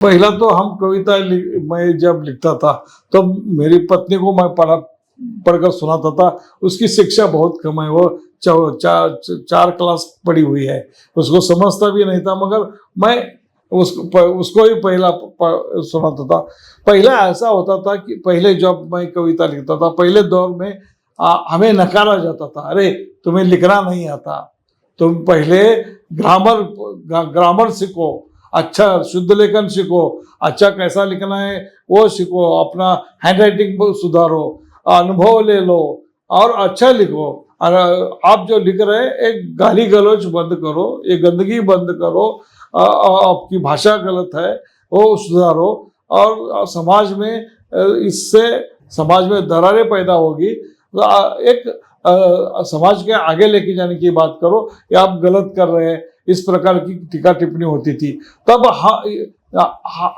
पहला तो हम कविता मैं जब लिखता था तो मेरी पत्नी को मैं पढ़कर सुनाता था। उसकी शिक्षा बहुत कम है, वो चार क्लास पढ़ी हुई है, उसको समझता भी नहीं था, मगर मैं उसको ही पहला सुनाता था। पहले ऐसा होता था कि पहले जब मैं कविता लिखता था, पहले दौर में हमें नकारा जाता था, अरे तुम्हें लिखना नहीं आता, तुम पहले ग्रामर सीखो, अच्छा शुद्ध लेखन सीखो, अच्छा कैसा लिखना है वो सीखो, अपना हैंड राइटिंग सुधारो, अनुभव ले लो और अच्छा लिखो। और आप जो लिख रहे हैं एक गाली गलौज बंद करो, ये गंदगी बंद करो, आपकी भाषा गलत है वो सुधारो। और समाज में इससे समाज में दरारें पैदा होगी, एक समाज के आगे लेके जाने की बात करो, या आप गलत कर रहे हैं, इस प्रकार की टीका टिप्पणी होती थी। तब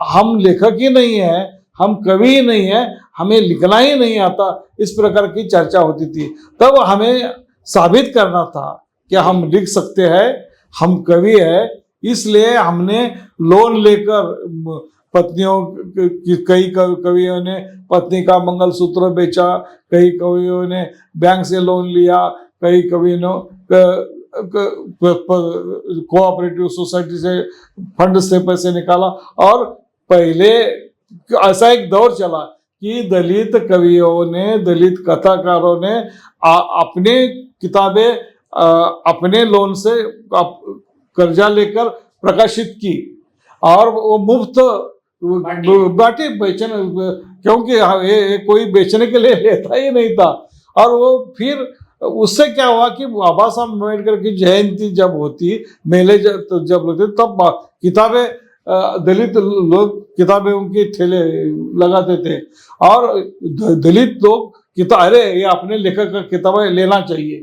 हम लेखक ही नहीं है, हम कवि ही नहीं है, हमें लिखना ही नहीं आता, इस प्रकार की चर्चा होती थी। तब हमें साबित करना था कि हम लिख सकते हैं, हम कवि है। इसलिए हमने लोन लेकर पत्नियों की, कई कवियों ने पत्नी का मंगलसूत्र बेचा, कई कवियों ने बैंक से लोन लिया, कई कवियों ने कोऑपरेटिव सोसाइटी से फंड से पैसे निकाला। और पहले ऐसा एक दौर चला कि दलित कवियों ने, दलित कथाकारों ने अपने किताबें अपने लोन से कर्जा लेकर प्रकाशित की, और वो मुफ्त बांटी, बेचने, क्योंकि ये कोई बेचने के लिए लेता ही नहीं था। और वो फिर उससे क्या हुआ कि बाबा साहब अम्बेडकर की जयंती जब होती, मेले जब होते, तब किताबें दलित लोग किताबें उनके ठेले लगाते थे, और दलित लोग अरे ये अपने लेखक का किताबें लेना चाहिए।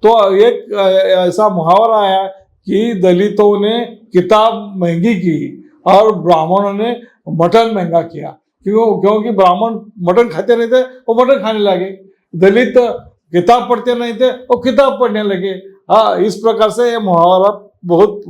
तो एक ऐसा मुहावरा आया कि दलितों ने किताब महंगी की और ब्राह्मणों ने मटन महंगा किया, क्योंकि ब्राह्मण मटन खाते नहीं थे, वो मटन खाने लगे, दलित किताब पढ़ते नहीं थे, वो किताब पढ़ने लगे। हाँ, इस प्रकार से ये मुहावरा बहुत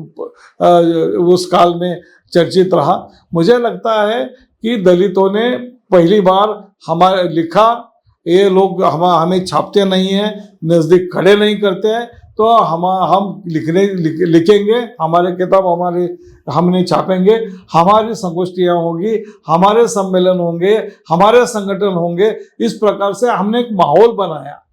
उस काल में चर्चित रहा। मुझे लगता है कि दलितों ने पहली बार हमारे लिखा, ये लोग हमें छापते नहीं हैं, नज़दीक खड़े नहीं करते हैं, तो हम लिखेंगे, हमारे किताब हमने छापेंगे, हमारी संगोष्ठियाँ होगी, हमारे सम्मेलन होंगे, हमारे संगठन होंगे। इस प्रकार से हमने एक माहौल बनाया।